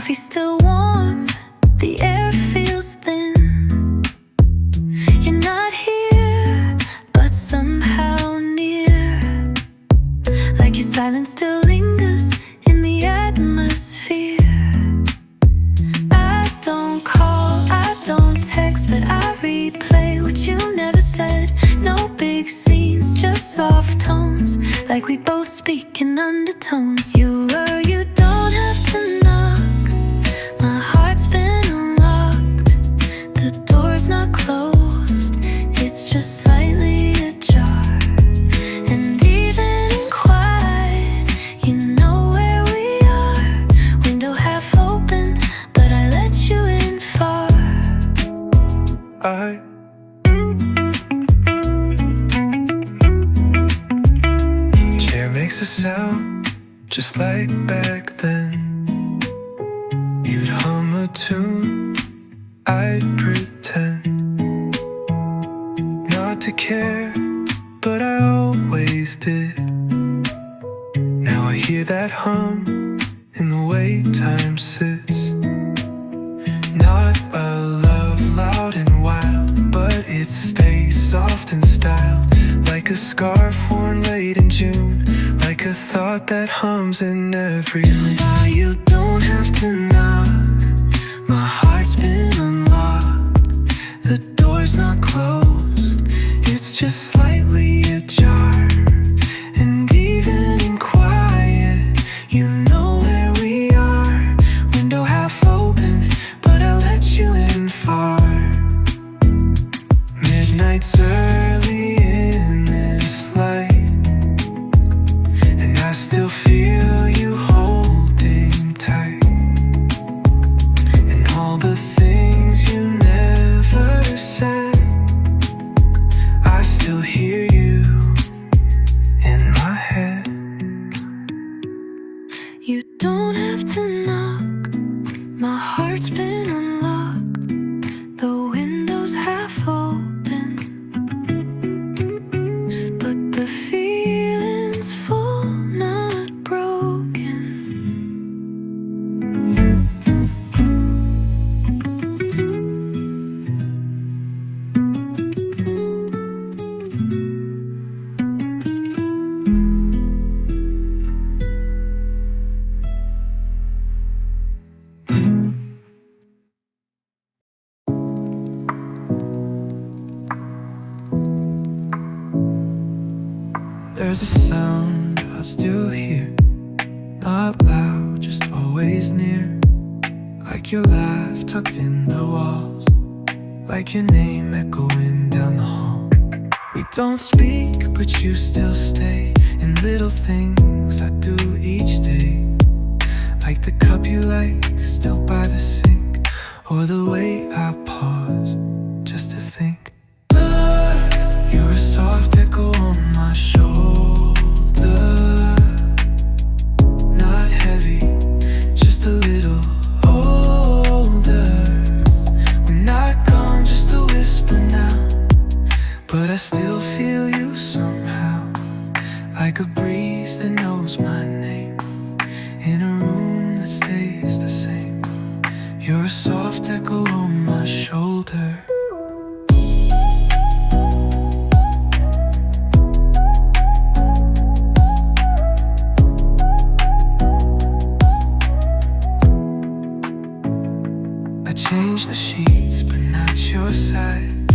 coffee's still warm, the air feels thin. You're not here, but somehow near. Like your silence still lingers in the atmosphere. I don't call, I don't text, but I replay what you never said. No big scenes, just soft tones, like we both speak in undertones. You don't have to knock, my heart's been unlocked. The door's not closed, it's just slightly ajar. And even in quiet, you know where we are. Window half open, but I let you in far. Chair makes a sound just like back then. You'd hum a tune, I'd pretend not to care, but I always did. Now I hear that hum in the way time sits. Not a love loud and wild, but it stays soft and styled. Like a scarf worn late in June, like a thought that hums in every room. Now you don't have to knock, my heart's been unlocked. The door's not closed, it's just slightly ajar. And even in quiet, you know where we are. Window half open, but I let you in far. Midnight's early in this light, and I still feel you holding tight. And all the things you never said, I still hear you in my head. You don't have to knock, my heart's been unlocked. The window's half open, but the feeling's full, not broken. There's a sound I still hear, not loud, just always near. Like your laugh tucked in the walls, like your name echoing down the hall. We don't speak, but you still stay in little things I do each day. Like the cup you like, still by the sink, or the way I pause just to think. You're a soft echo on my shoulder, not heavy, just a little older. We're not gone, just a whisper now, but I still feel you somehow. Like a breeze that knows my name, in a room that stays the same. You're a soft echo on my shoulder. Change the sheets, but not your side.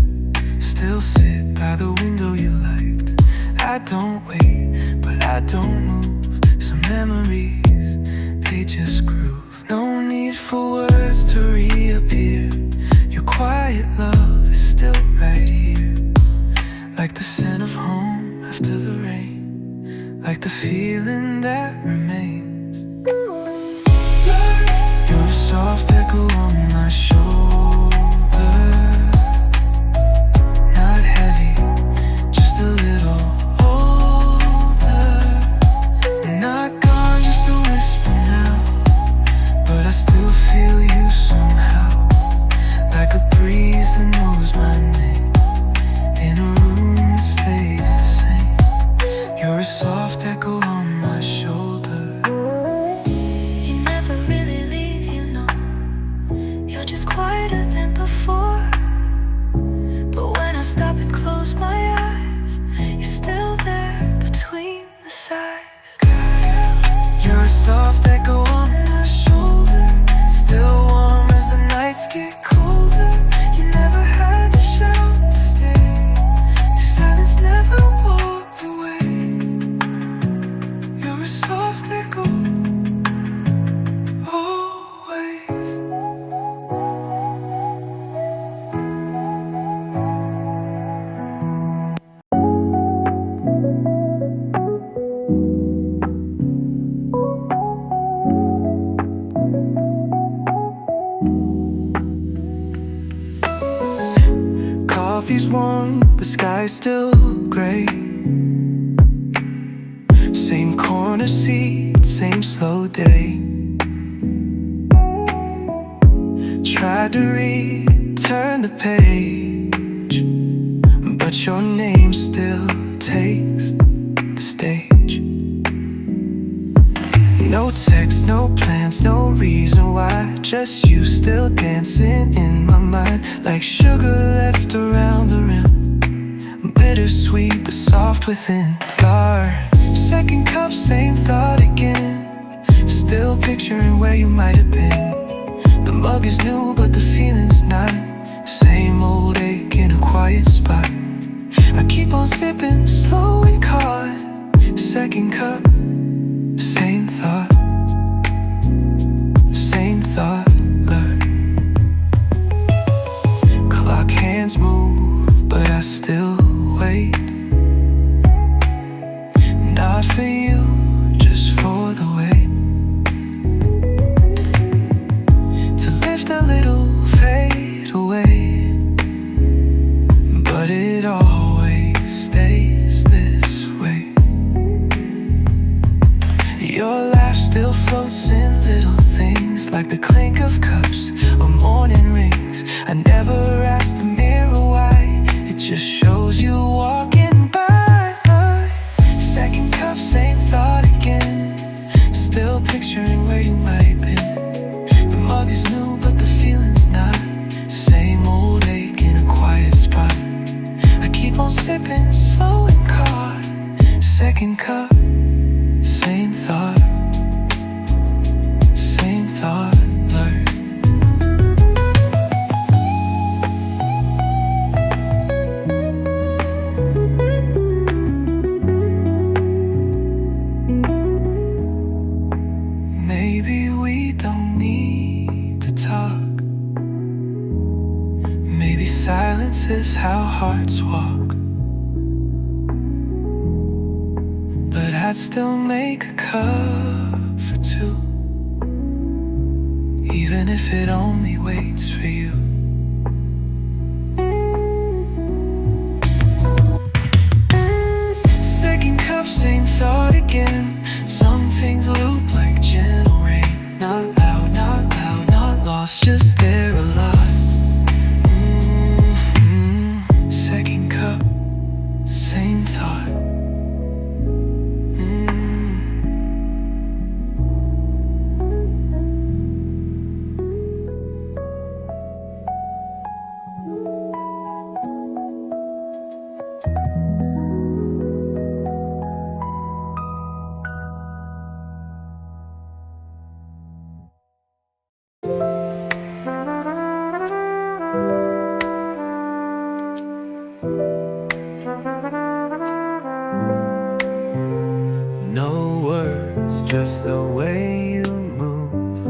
Still sit by the window you liked. I don't wait, but I don't move. Some memories, they just groove. No need for words to reappear. Your quiet love is still right here. Like the scent of home after the rain, like the feeling that remains. You're a soft echo on my shoulder, not heavy, just a little older. Not gone, just a whisper now, but I still feel you somehow. Like a breeze that knows my name, in a room that stays the same. You're a soft echo on my shoulder. the sky's still gray. Same corner seat, same slow day. Tried to return the page, but your name still takes the stage. No text, no plans, no reason why. Just you still dancing in my mind, like sugar left around the rim. Bittersweet but soft within. Our second cup, same thought again. Still picturing where you might have been. The mug is new but the feeling's not. Same old ache in a quiet spot. I keep on sipping, slow and caught. Second cup, same thought. Same thought, blurred. Clock hands move, but I still wait. Not for you, just for the wait. To lift a little, fade away, but it always stays this way. Your laugh still floats in little things, like the clink of cups or morning rings. I never asked the mirror why, it just shows you walking by. Second cup, same thought again. Still picturing where you might be. The mug is new but the feeling's not. Same old ache in a quiet spot. I keep on sipping, slow and caught. Second cup, same thought. Same thought, blurred. Maybe we don't need to talk. Maybe silence is how hearts walk. But I'd still make a cup for two, even if it only waits for you. Second cup, same thought again. Some things loop like gentle rain. Not loud, not loud, not lost, just there a lot. Second cup, same thought. No words, just the way you move.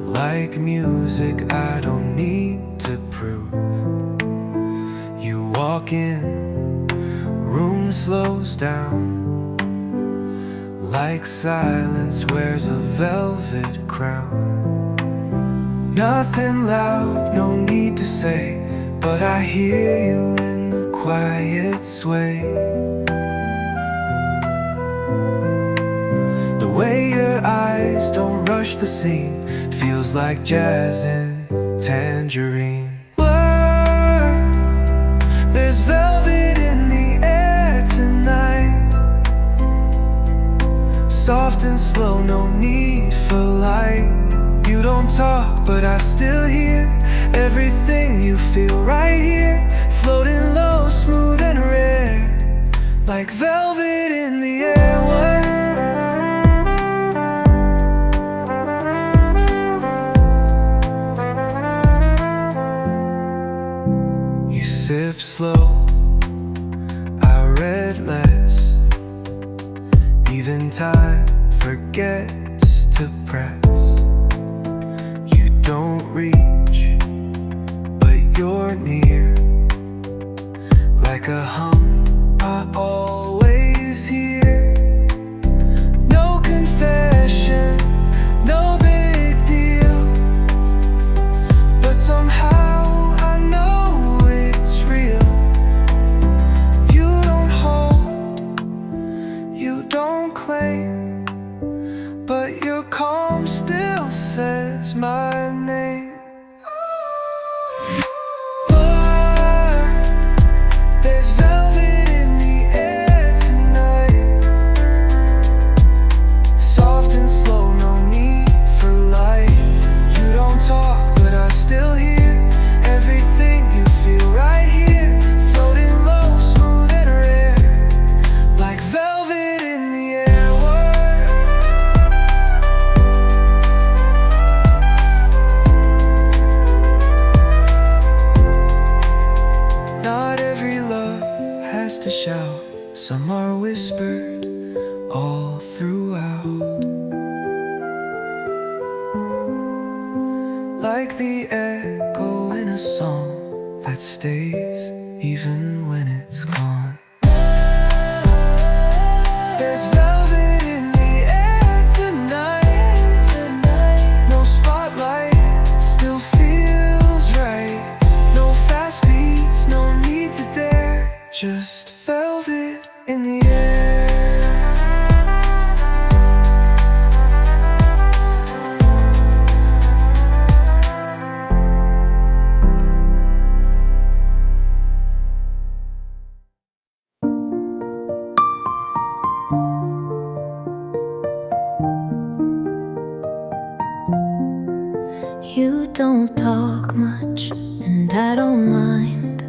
Like music I don't need to prove. You walk in, room slows down. Like silence wears a velvet crown. Nothing loud, no need to say, but I hear you in the quiet sway. The way your eyes don't rush the scene feels like jazz and tangerine. Blur, there's velvet in the air tonight. Soft and slow, no need for light. You don't talk, but I still hear everything you feel right here. Floating low, smooth and rare, like velvet in the air. What? You sip slow, I read less. Even time forgets to press. You don't reach, but you're near. Like a hum I always hear. No confession, no big deal, but somehow I know it's real. calm still says my name. There's velvet in the air tonight, soft and slow, no need for light. You don't talk, but I still hear everything you feel right here, floating low, smooth and rare, like velvet in the air. Not every love has to shout, some are whispered all throughout, like the echo in a song that stays even when it's gone. There's velvet in the air tonight, no spotlight, still feels right. No fast beats, no need to dare, just velvet in the air. You don't talk much, and I don't mind.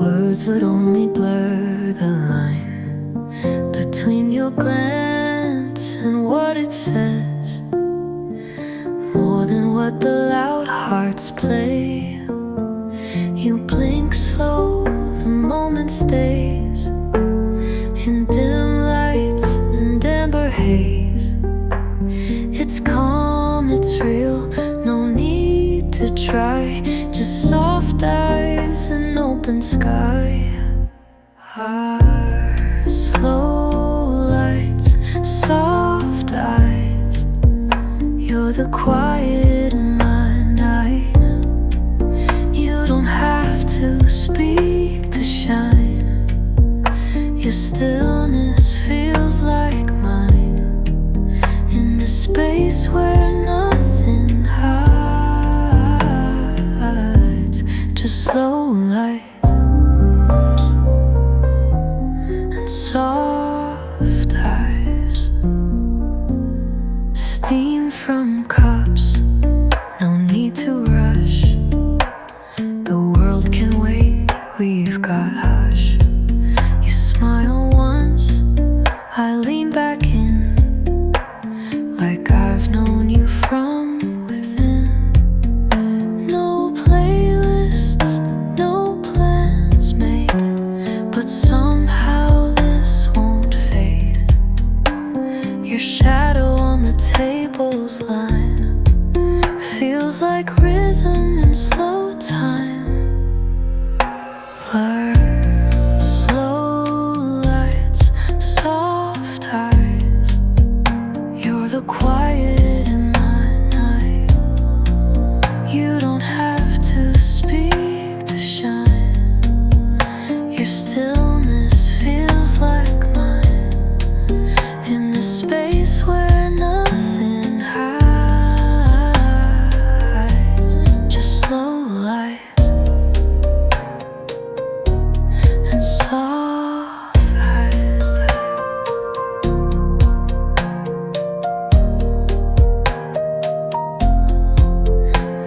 Words would only blur the line between your glance and what it says, more than what the loud hearts play. You blink slow, the moment stays in dim lights and amber haze. It's calm, it's real, no need to try, just soft eyes and open sky. Our slow lights, soft eyes, you're the quiet in my night. You don't have to speak to shine, your stillness feels like mine, in the space where nothing hides, just slow lights and soft eyes, steam from cups, no need to rush. The world can wait, we've got hush. You smile once, I lean back in, like I've known you from within. No playlists, no plans made, but somehow this won't fade. Your shadow on the table's line feels like rhythm in slow time. Blur, slow lights, soft eyes, you're the quiet in my night. You don't have to speak to shine, your stillness feels like mine, in the space where nothing hides, just slow lights and soft eyes.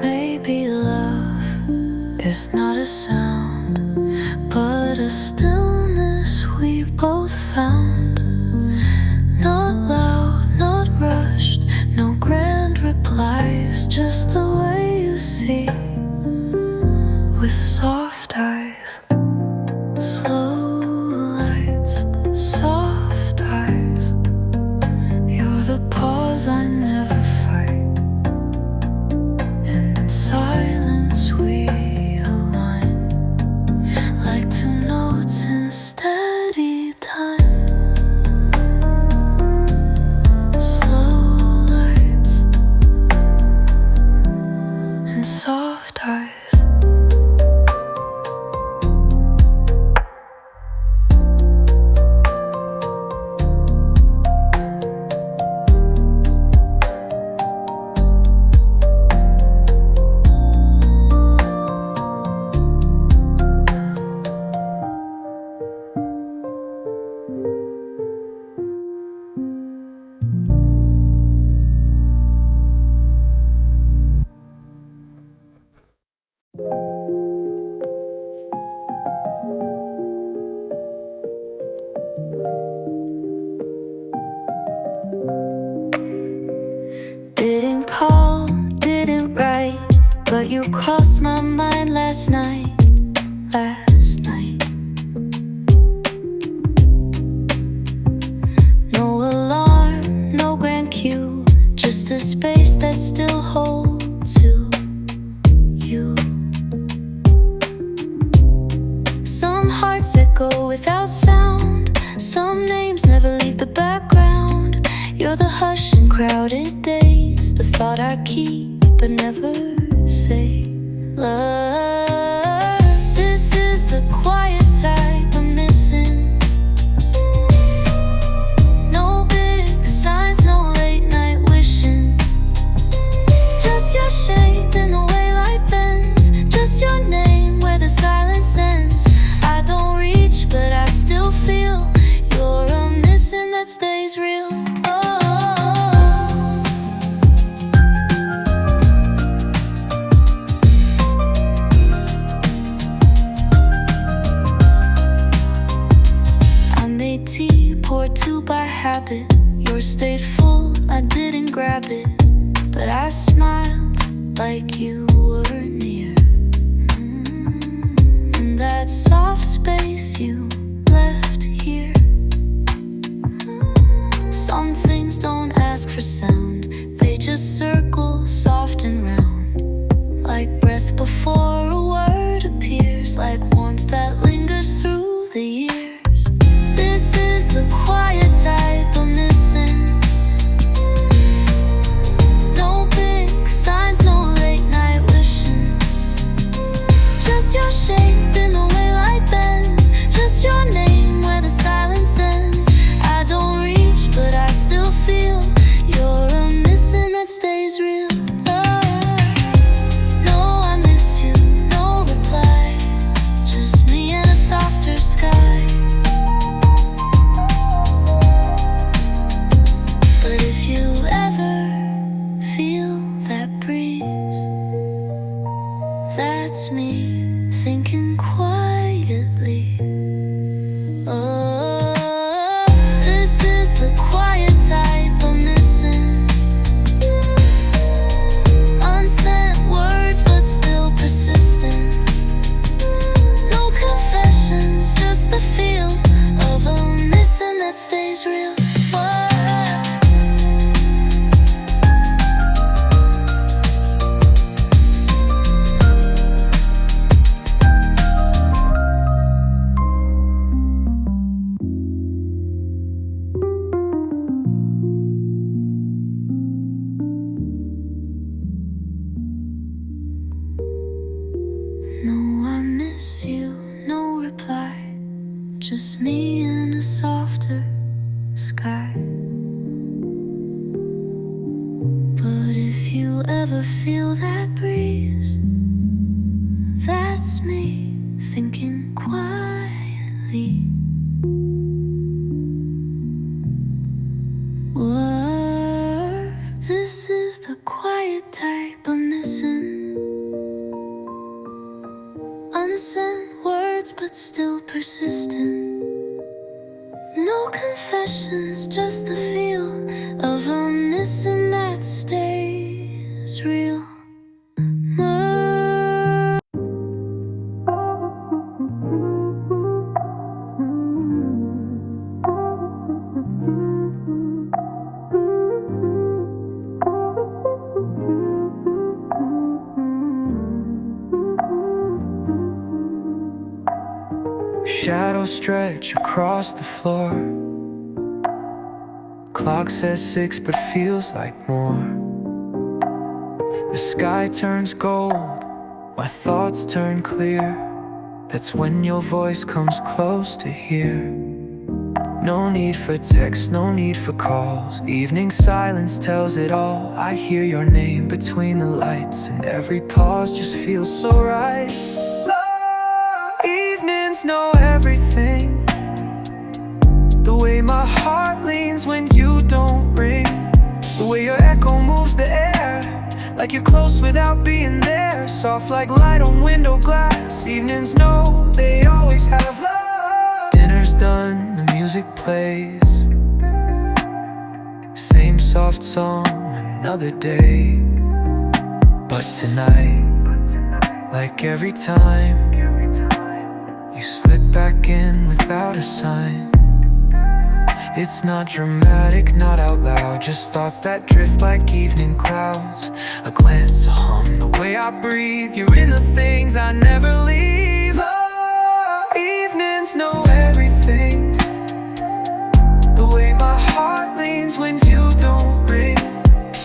Maybe love is not a sound, but a stillness we both found. Not loud, not rushed, no grand replies, just the way you see, with soft eyes, slow lights, soft eyes. You're the pause I never fight, and in silence we align, like two notes in steady time. but you crossed my mind last night. Last night. No alarm, no grand cue, just a space that still holds you. Some hearts echo without sound, some names never leave the background. You're the hush in crowded days, the thought I keep but never say. Love, this is the quiet type I'm missing. No big signs, no late night wishing. Just your shape in the way light bends, just your name where the silence ends. I don't reach, but I still feel you're a missing that stays real. Oh. I made tea, poured two by habit. Yours stayed full, I didn't grab it, but I smiled like you were near. In that soft space you left here. Some things don't ask for sound, they just circle soft and round. Like breath before a word appears, like warmth that lingers through the years. This is the quiet type I'm missing. No big signs, no late night wishing. Just your shape in the way light bends, just your name where the silence ends. I don't reach, but I still feel you're a missing that stays real. No, I miss you, no reply, just me and a softer sky. But if you ever feel that breeze, that's me thinking quietly. Oh, this is the quiet type I'm missing. Unsent words but still persistent. No confessions, just the feel of a missing that stays real. Oh. No, I miss you, no reply, just me and a softer sky. But if you ever feel that breeze, that's me thinking quietly. Whoa, this is the quiet type I'm missing. Unsent words but still persistent. No confessions, just the feel of a missing that stays real. Shadows stretch across the floor. Clock says 6 but feels like more. The sky turns gold, my thoughts turn clear. That's when your voice comes close to hear. No need for text, no need for calls. Evening silence tells it all. I hear your name between the lights, and every pause just feels so right. Evenings know everything. The way my heart leans when you don't ring. The way your echo moves the air, like you're close without being there. Soft like light on window glass. Evenings know they always have love. Dinner's done, the music plays. Same soft song, another day. But tonight Like every time you slip back in without a sign. It's not dramatic, not out loud, just thoughts that drift like evening clouds. A glance, a hum, the way I breathe. You're in the things I never leave. The evenings know everything. The way my heart leans when you don't ring.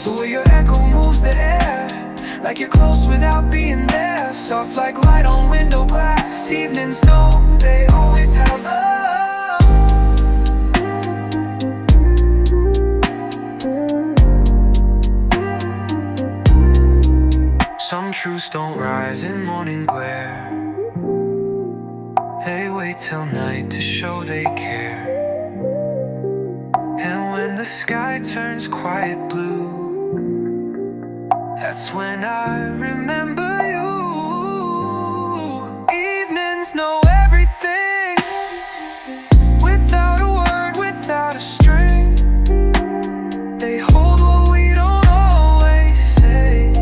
The way your echo moves the air, like you're close without being there. Soft like light on window glass. Evenings know they always have love. Some truths don't rise in morning glare. They wait till night to show they care. And when the sky turns quiet blue, that's when I remember you. Evenings know everything. Without a word, without a string. They hold what we don't always say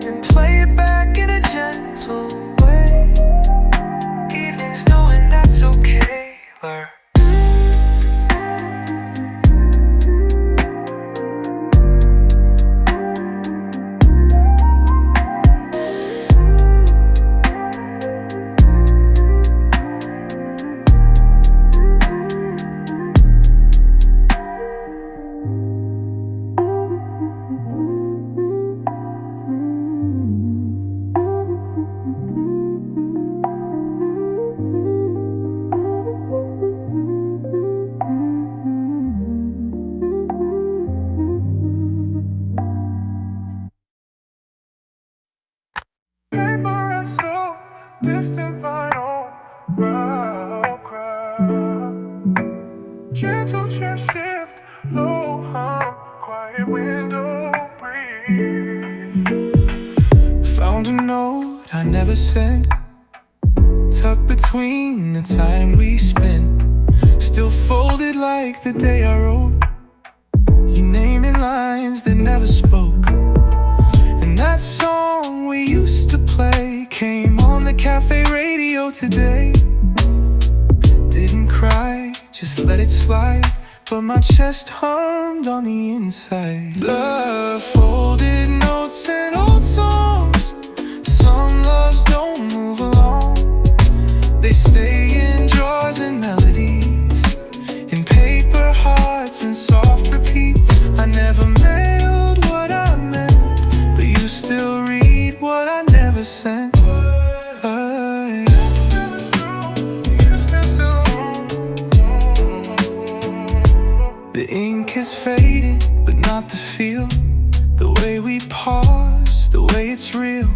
and play it back in a gentle way. Evenings knowing that's okay. Learn. Distant vinyl, rock crowd. Gentle chair shift, low hum, quiet window breeze. Found a note I never sent, tucked between the time we spent. Still folded like the day I wrote your name in lines that never spoke. And that song we used to play came on the cafe radio today. Didn't cry, just let it slide, but my chest hummed on the inside. Love, folded notes and old songs. Some loves don't move along. They stay in drawers and melodies, in paper hearts and soft repeats. I never mailed what I meant, but you still read what I never sent. The ink is faded, but not the feel. The way we pause, the way it's real.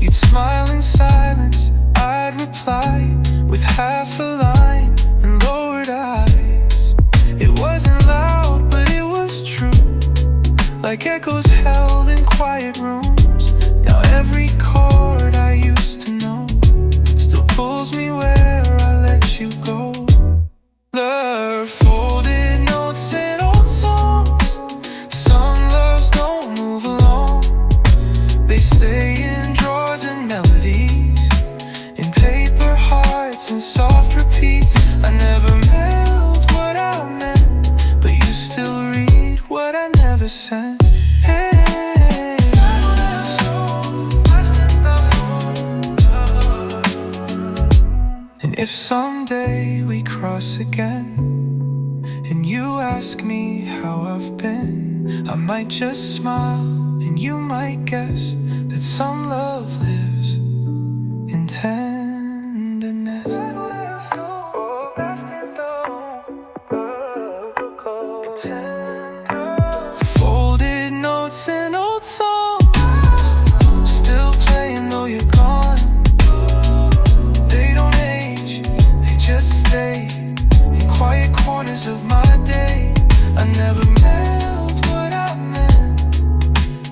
You'd smile in silence, I'd reply with half a line and lowered eyes. It wasn't loud, but it was true, like echoes held in quiet rooms. Now every chord I used to know still pulls me where I let you go. Love, folded notes and old songs. Some loves don't move along. They stay in drawers and melodies, in paper hearts and soft repeats. I never mailed what I meant, but you still read what I never sent. Hey. And if someday we cross again and you ask me how I've been, I might just smile and you might guess that some love lives in tenderness. Folded notes and old songs, still playing though you're gone. They don't age, they just stay in quiet corners of my day. I never mailed what I meant,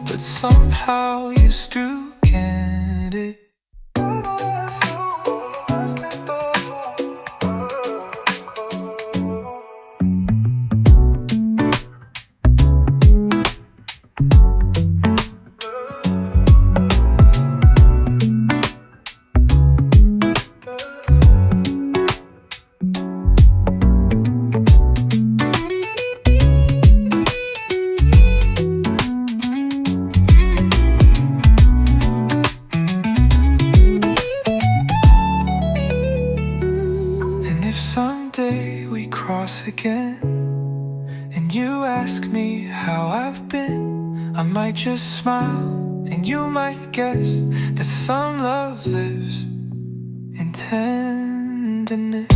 but somehow you still get it. been, I might just smile, and you might guess that some love lives in tenderness.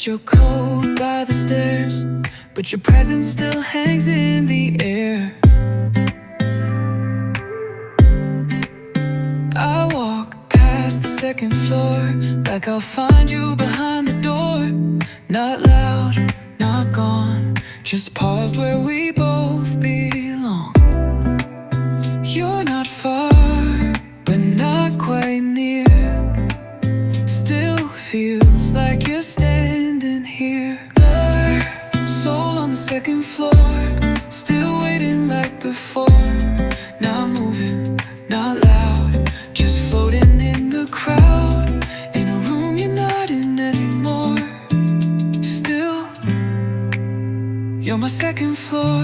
Your coat by the stairs, but your presence still hangs in the air. I walk past the second floor, like I'll find you behind the door. Not loud, not gone, just paused where we both belong. You're not far, but not quite near. Still feels like you're standing here. The soul on the second floor, still waiting like before. Not moving, not loud, just floating in the crowd. In a room you're not in anymore. Still, you're my second floor.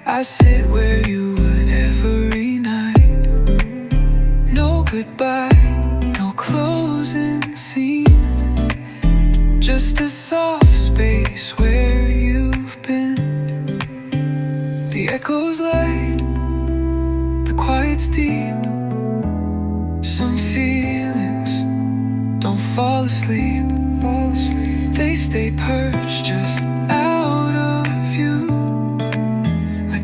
I sit where you would every night. No goodbye, no closing scene, just a soft space where you've been. The echo's light, the quiet's deep. Some feelings don't fall asleep. They stay perched just out of view.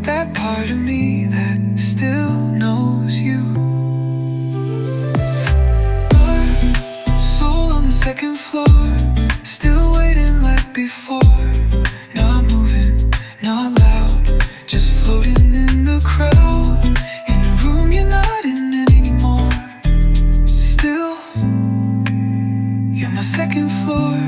That part of me that still knows you. Our soul on the second floor, still waiting like before. Not moving, not loud, just floating in the crowd. In a room you're not in anymore. Still, you're my second floor.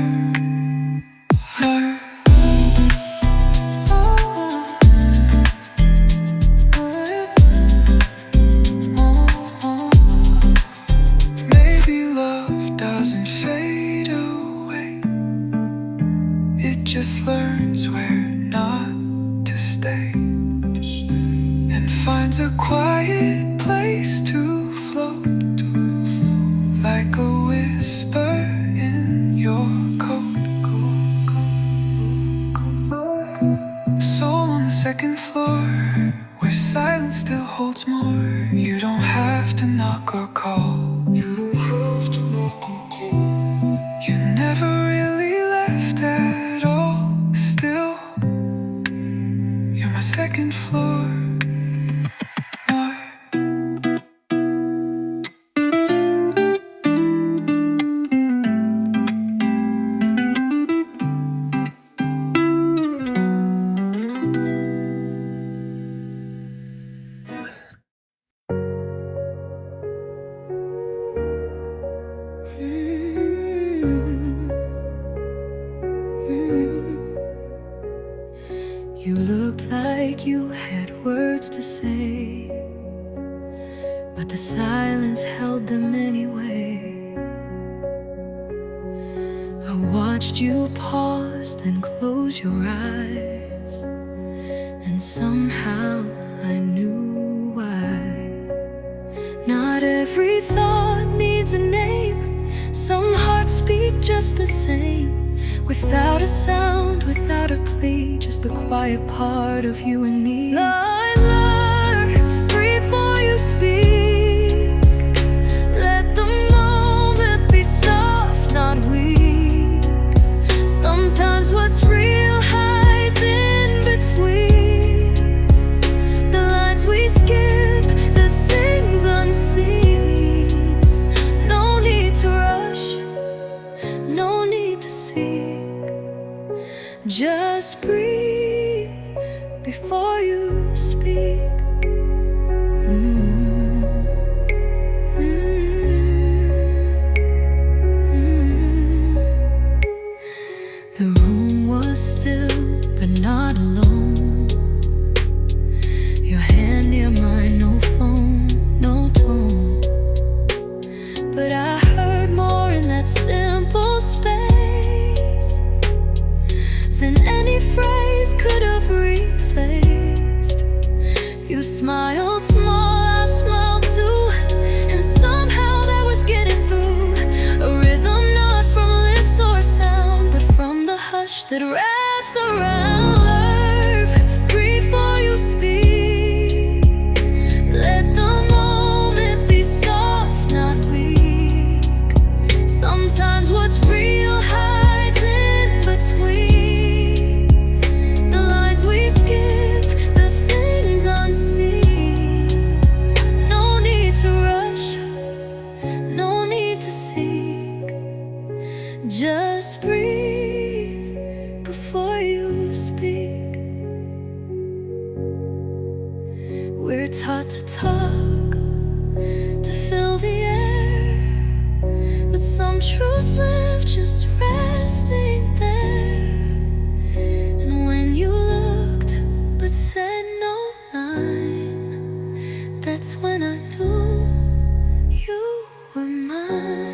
Just learns where not to stay, and finds a quiet place to float, like a whisper in your coat. Soul on the second floor, where silence still holds more. You don't have to knock or call. You never really left at all. Still, you're my second floor. You looked like you had words to say, but the silence held them anyway. I watched you pause, then close your eyes, and somehow I knew why. Not every thought needs a name. Some hearts speak just the same, without a sound, without a plea, just the quiet part of you and me. I learn, breathe before you speak. Let the moment be soft, not weak. Sometimes what's real hides in between the lines we skip, the things unseen. No need to rush, no need to seek. Just breathe before you speak. that simple space than any phrase could have replaced. You smiled small, I smiled too, and somehow that was getting through. A rhythm not from lips or sound, but from the hush that wraps around. Breathe before you speak. Let the moment be soft, not weak. Sometimes what's real hides in between the lines we skip, the things unseen. No need to rush, no need to seek. Just breathe before you speak. We're taught to talk, to fill the air, but some truth left just resting there. And when you looked but said no line, that's when I knew you were mine.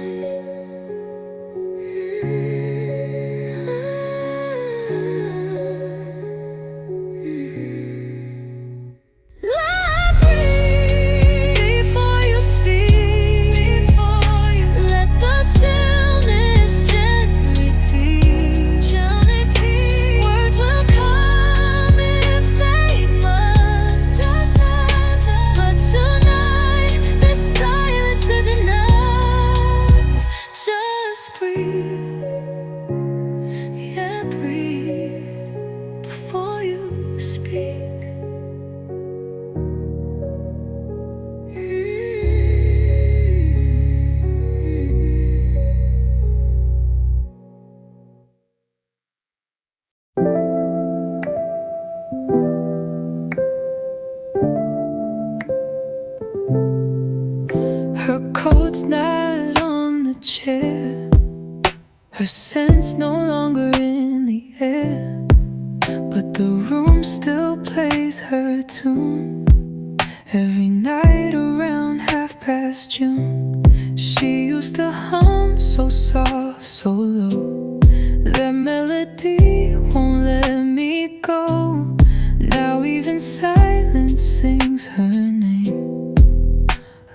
Her coat's not on the chair, her scent's no longer in the air, but the room still plays her tune. Every night around June, she used to hum so soft, so low. That melody won't let me go. Now even silence sings her name,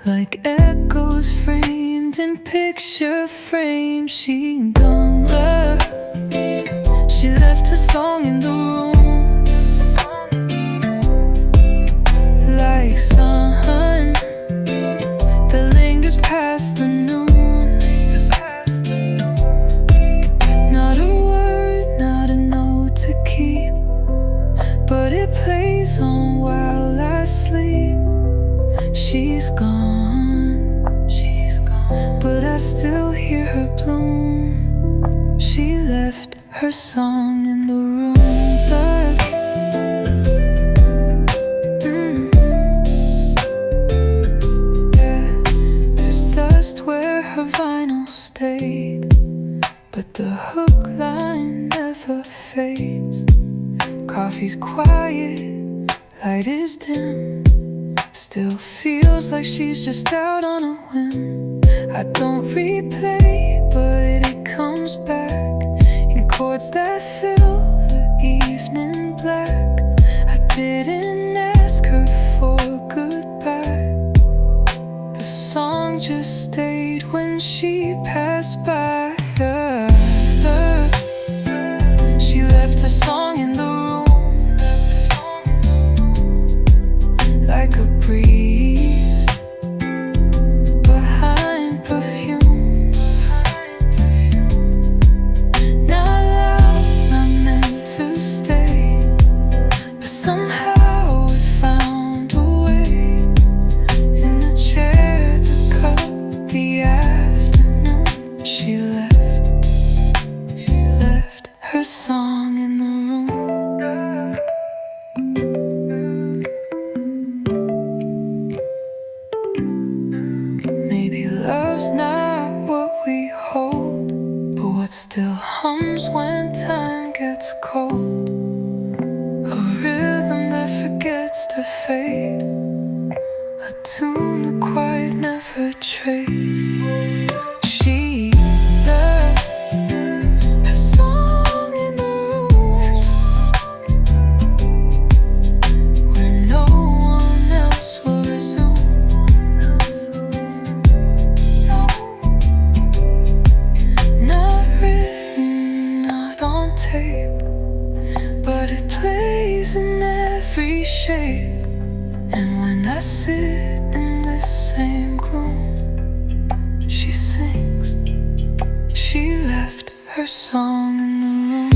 like echoes framed in picture frames. She don't love. She left her song in the room, like sun that lingers past the noon. Not a word, not a note to keep, but it plays on while I sleep. She's gone, but I still hear her bloom. She left her song in the room. Look, yeah, there's dust where her vinyl stayed, but the hook line never fades. Coffee's quiet, light is dim, still feels like she's just out on a whim. I don't replay, but it comes back in chords that fill the evening black. I didn't ask her for goodbye, the song just stayed when she passed by. She left her song in the room, like a breeze behind perfume. Not loud, not meant to stay, but somehow it found a way. In the chair, the cup, the afternoon. She left her song in the room. Maybe love's not what we hold, but what still hums when time gets cold. A rhythm that forgets to fade, a tune the quiet never trades. She left shape. And when I sit in this same gloom, she sings. She left her song in the room.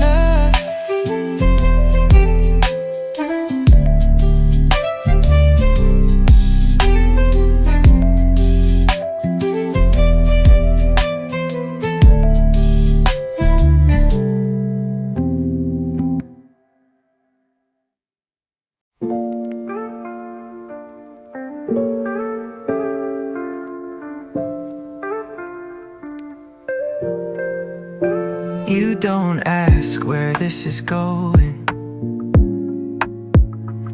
Love. You don't ask where this is going.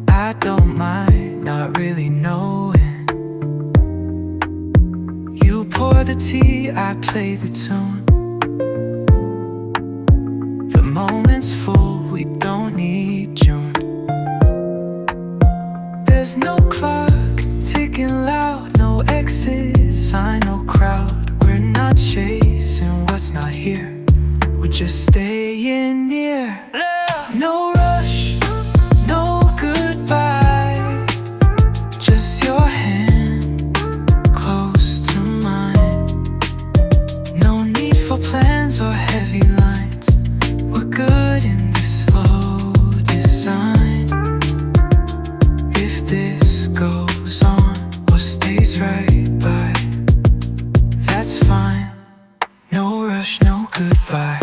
I don't mind not really knowing. You pour the tea, I play the tune. The moment's full, we don't need June. There's no clock ticking loud, no exit sign, no crowd. We're not chasing what's not here, we're just staying near. No rush, no goodbye, just your hand close to mine. No need for plans or heavy lines, we're good in this slow design. If this goes on or stays right by, that's fine. No rush, no goodbye.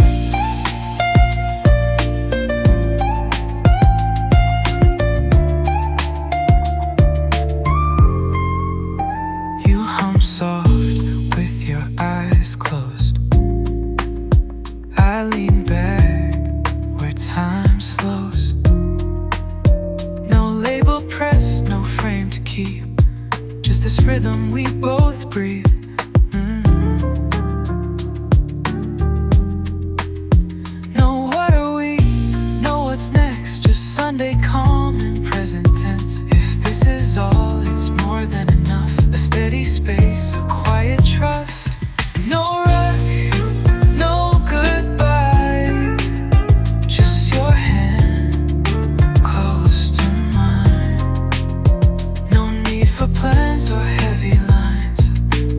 You hum soft with your eyes closed. I lean back where time slows. No label pressed, no frame to keep, just this rhythm we both breathe. Sunday calm and present tense. If this is all, it's more than enough. A steady space, a quiet trust. No rush, no goodbye, just your hand close to mine. No need for plans or heavy lines,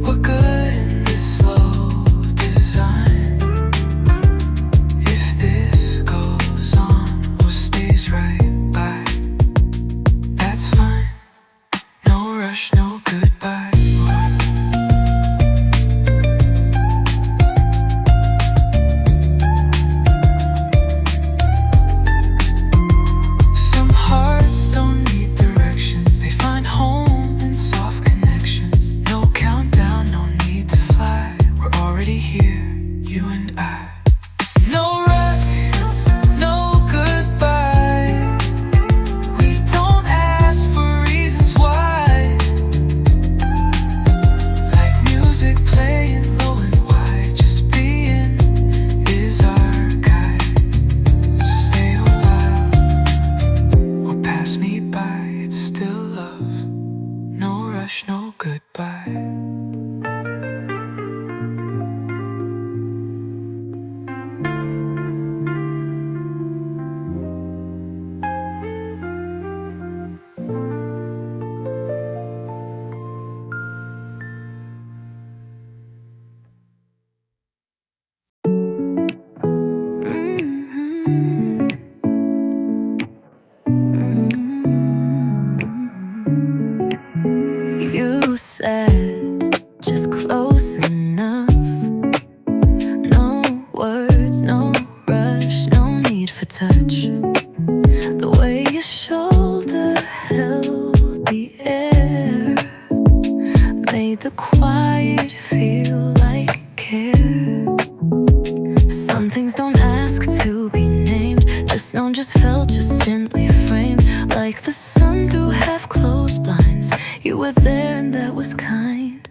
we're good in this slow design. If this goes on or stays right, no goodbye. Some hearts don't need directions, they find home in soft connections. No countdown, no need to fly, we're already here, you and I. No rush, no goodbye, we don't ask for reasons why. Playing low and wide, just being is our guide. So stay a while, or pass me by, it's still love. No rush, no goodbye. You said just close enough. No words, no rush, no need for touch. The way your shoulder held the air made the quiet feel like care. Some things don't ask to be named, just known, just felt, just gently framed. Like the sun through half-closed blinds, you were there and that was kind.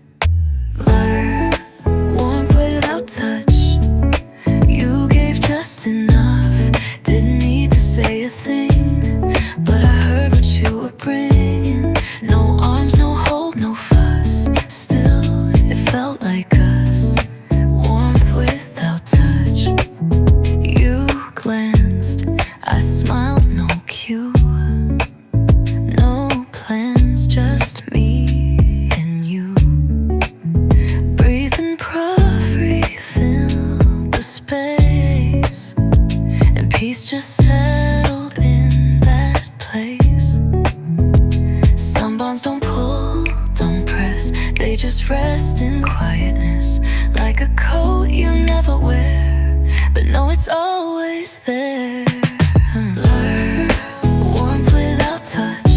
Blur, warmth without touch, you gave just enough. Didn't need to say a thing, but I heard what you were bringing. No arms, no hold, no fuss, still it felt like us. Warmth without touch, you glanced, I smiled, no cue. always there. Blur, warmth without touch.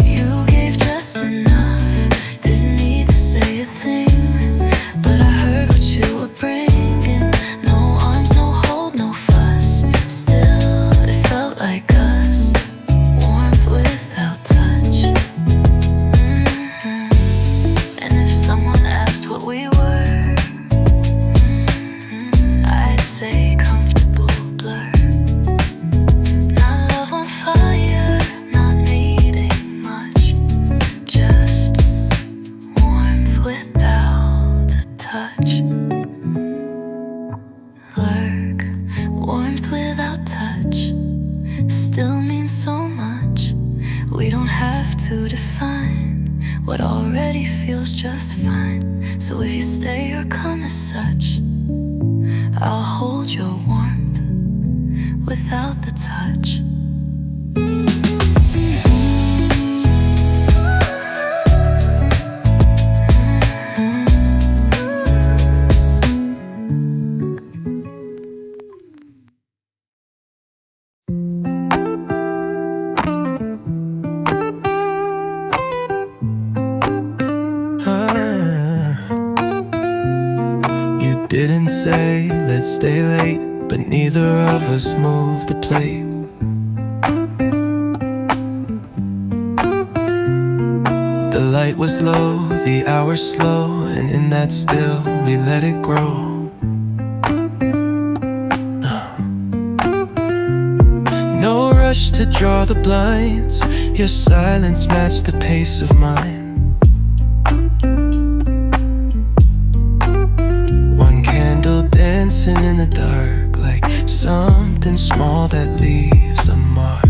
You gave just enough, didn't need to say a thing, but I heard what you were bringing. No arms, no hold, no fuss. Still, it felt like us. Warmth without touch. And if someone asked what we were, I'd say comfortable blur. Not love on fire, not needing much, just warmth without a touch. Lurk, warmth without touch, still means so much. We don't have to define what already feels just fine. So if you stay or come as such, I'll hold your warmth without the touch. You didn't say let's stay late, but neither of us moved the plate. The light was low, the hour slow, and in that still we let it grow. No rush to draw the blinds, your silence matched the pace of mine. One candle dancing in the dark, like something small that leaves a mark.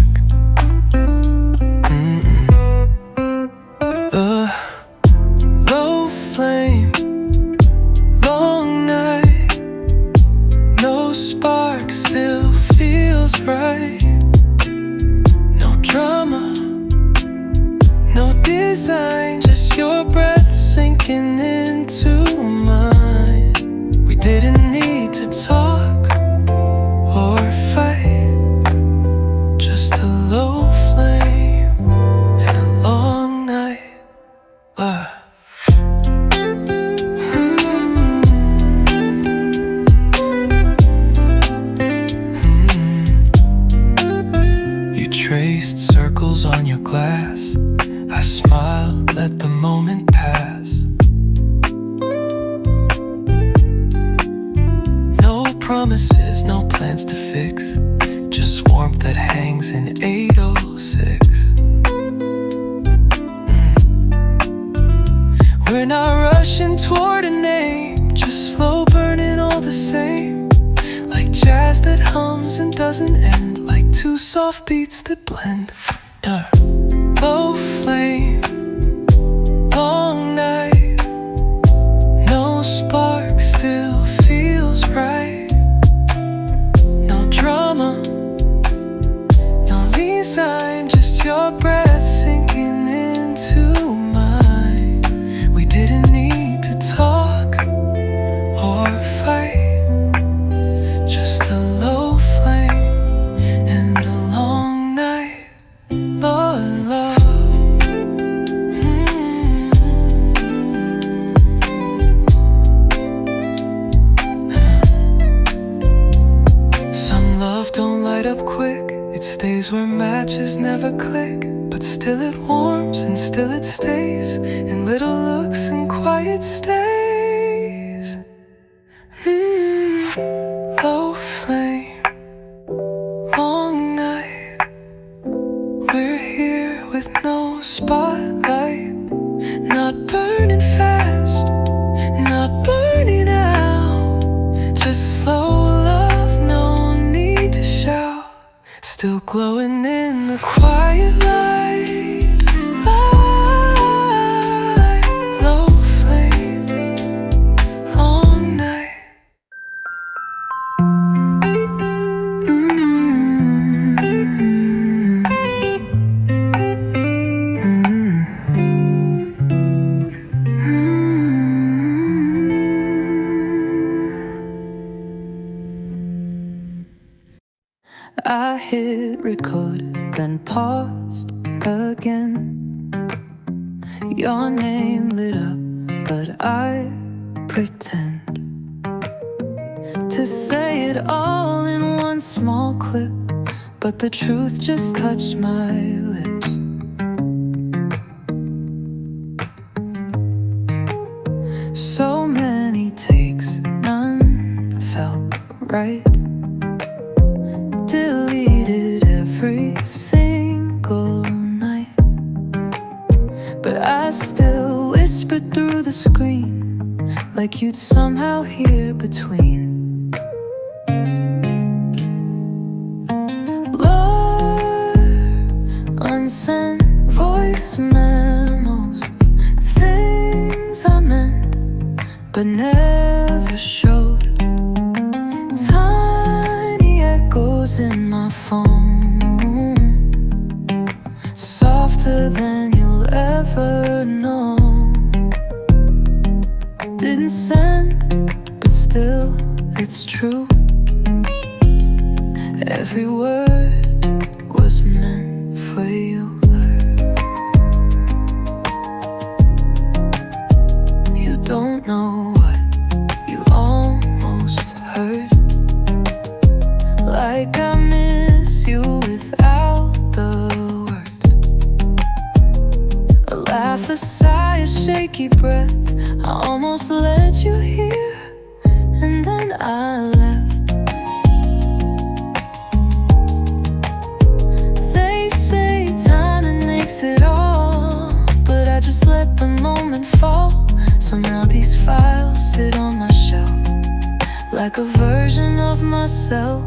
Low flame, long night, no spark, still feels right. No drama, no design, just your breath sinking into mine. We didn't need to talk or fight, just a low flame and a long night. You traced circles on your glass. I smiled, let the moment pass. No promises, no plans to fix, just warmth that hangs in 806. We're not rushing toward a name, just slow burning all the same. Like jazz that hums and doesn't end, like two soft beats that blend. Low flame, long night, no spark, still feels right. No drama, no design, just your breath sinking into mine. We didn't need to talk or fight, just a low flame and a long night. Love. Some love don't light up quick, it stays where matches never click, but still it warms and still it stays in little looks and quiet stays. Low flame, long night, we're here with no spotlight, not burning fast, not burning out, just slow love, no need to shout. Still glowing in the quiet light, light. Low flame, I hit record, then paused again. Your name lit up, but I pretend to say it all in one small clip, but the truth just touched my lips. So many takes, none felt right. Deleted every single night, but I still whispered through the screen, like you'd somehow hear between. Unsent voice memos, things I meant but never showed. Tiny echoes in my phone, softer than you'll ever know. Didn't send, but still it's true. Every word was meant for you. You don't know what you almost heard. Like I miss you without the word. A laugh, a sigh, a shaky breath. I almost let you hear, and then I left. It all, but I just let the moment fall. So now these files sit on my shelf, like a version of myself.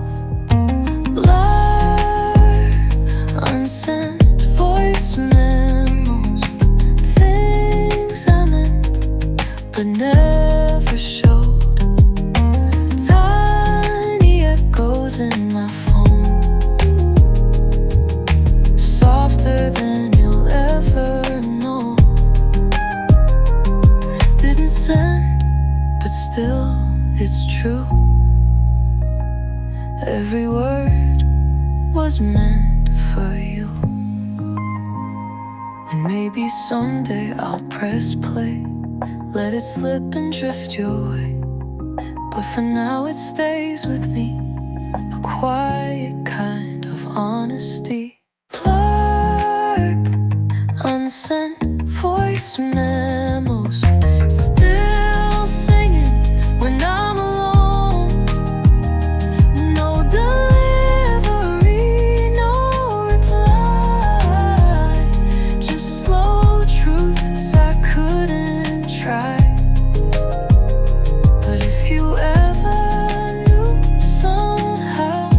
Live, unsent voice memos, things I meant but never showed. Tiny echoes in my phone, softer than know. Didn't send, but still it's true. Every word was meant for you. And maybe someday I'll press play, let it slip and drift your way. But for now it stays with me, a quiet kind of honesty. Unsent voice memos, still singing when I'm alone. No delivery, no reply, just slow truths I couldn't try. But if you ever knew somehow,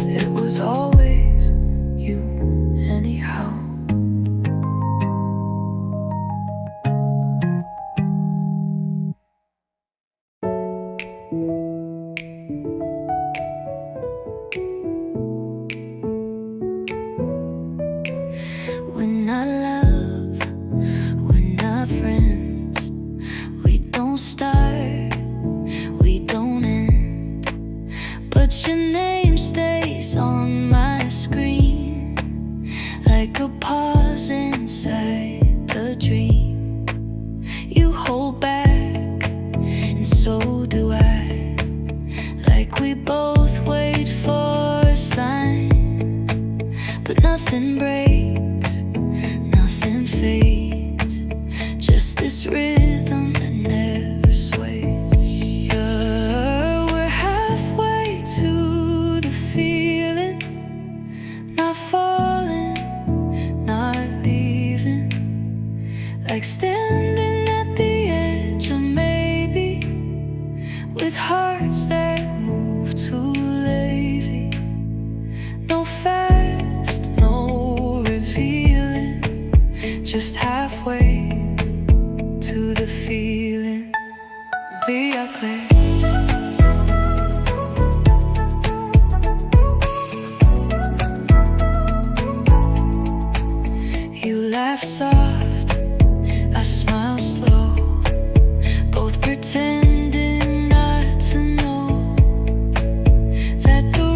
it was always you anyhow. We're not love, we're not friends. We don't start, we don't end. But your name stays on my screen, like a pause inside the dream. You hold back, and so do I, like we both wait for a sign. But nothing breaks, nothing fades, just this rhythm that never sways. Yeah, we're halfway to the feeling, not falling, not leaving, like standing at the edge of maybe, with hearts that move too lazy. No fast, no revealing, just halfway to the feeling, the ugly. You laugh soft, I smile slow, both pretending not to know that the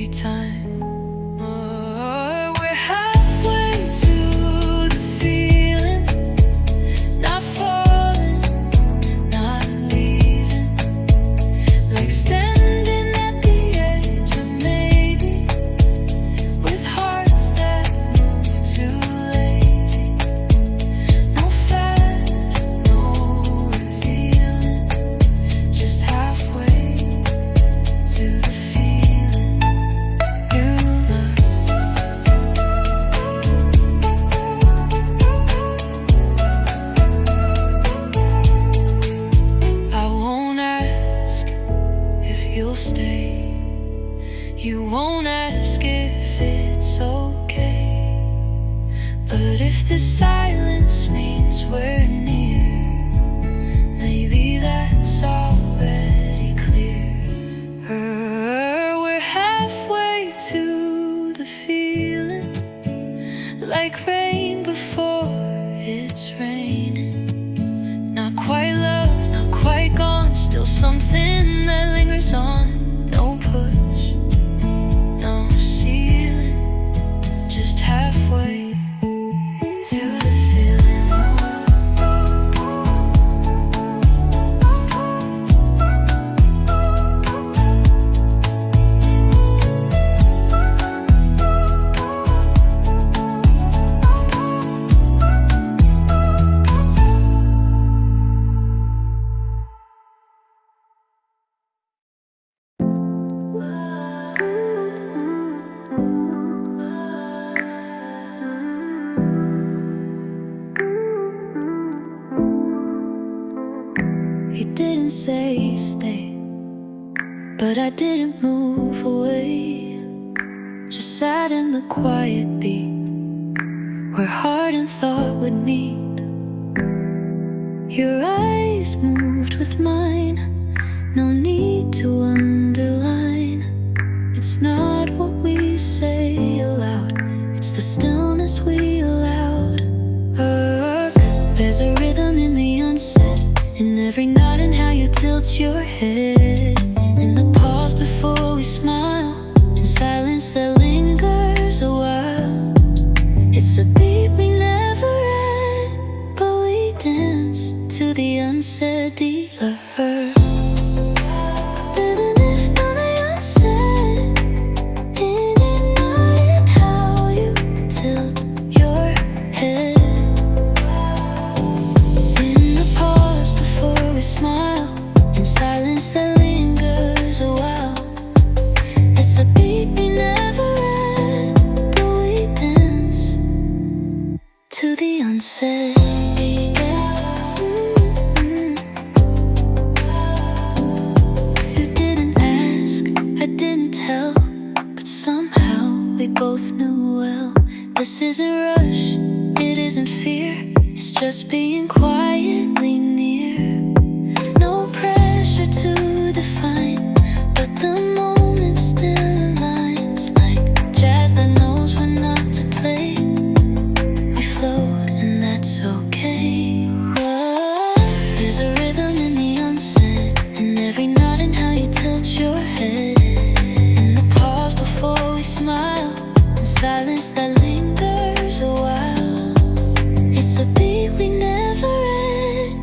every time. Oh, we're halfway to the feeling, not falling, not leaving, like standing at the edge of maybe, with hearts that move too lazy. No fast, no revealing, just halfway to the feeling you love. I won't ask if you'll stay. You won't ask if it's okay. But if the silence means we're near, maybe that's already clear. We're halfway to the feeling, like rain before it's raining. Not quite love, not quite gone, still something that lingers on. No push, no ceiling, just halfway to the feeling. You didn't say stay, but I didn't move away. Just sat in the quiet beat, where heart and thought would meet. Your eyes moved with mine, no need to underline. It's not what we say aloud, it's the stillness we allowed. There's a rhythm in the unsaid, in every nod and how you tilt your head, in the pause before we smile, in silence that lingers a while. It's a beat we never read, but we dance to the unsaid dealer. This isn't rush, it isn't fear, it's just being quietly near. No pressure to define, but the moment still aligns, like jazz that knows when not to play. We float and that's okay. There's a rhythm in the unsaid, in every nod and how you tilt your head, in the pause before we smile, in silence that lingers a while. It's a beat we never read,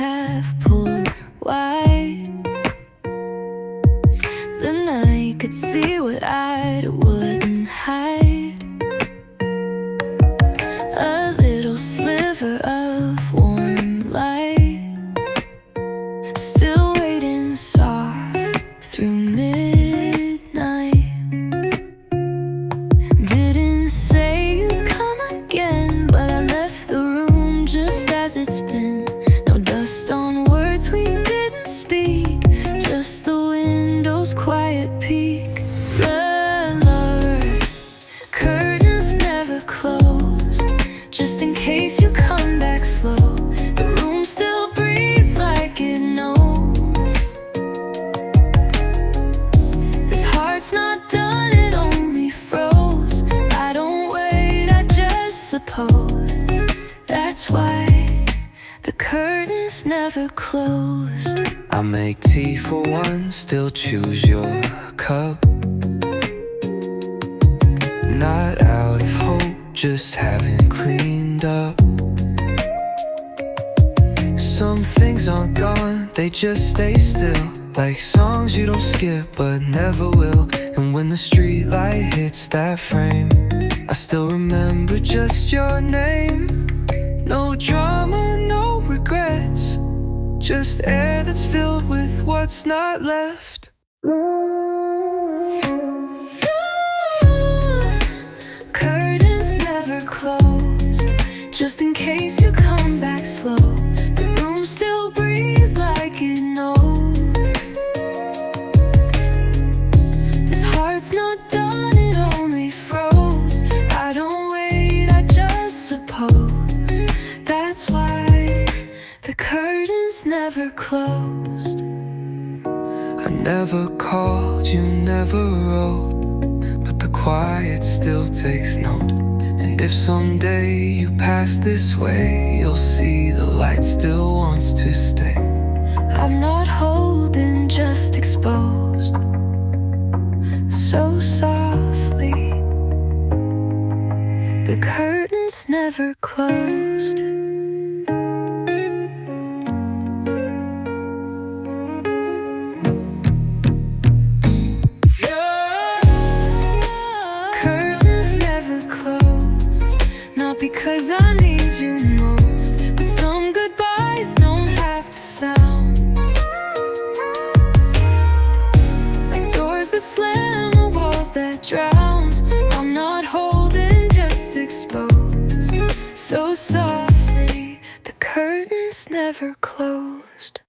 half pulled wide, then I could see what I wouldn't hide. A little sliver of warm light, still waiting soft through midnight. Didn't say you'd come again, but I left the room just as it's been. No dust on words we didn't speak, just the window's quiet peak. The curtains never closed, just in case you come back slow. The room still breathes like it knows. This heart's not done, it only froze. I don't wait, I just suppose. That's why the curtains never closed. I make tea for one, still choose your cup. Not out of hope, just haven't cleaned up. Some things aren't gone, they just stay still, like songs you don't skip but never will. And when the street light hits that frame, I still remember just your name. No drama, no regrets, just air that's filled with what's not left. Curtains never closed, just in case you come back slow. The room still breathes like it knows. This heart's not done, it only froze. I don't wait, I just suppose. That's why the curtains never closed. I never called, you never wrote, but the quiet still takes note. And if someday you pass this way, you'll see the light still wants to stay. I'm not holding, just exposed, so softly. The curtains never closed. Curtains never closed, not because I need you most, but some goodbyes don't have to sound like doors that slam or walls that drown. I'm not holding, just exposed, so softly. The curtains never closed.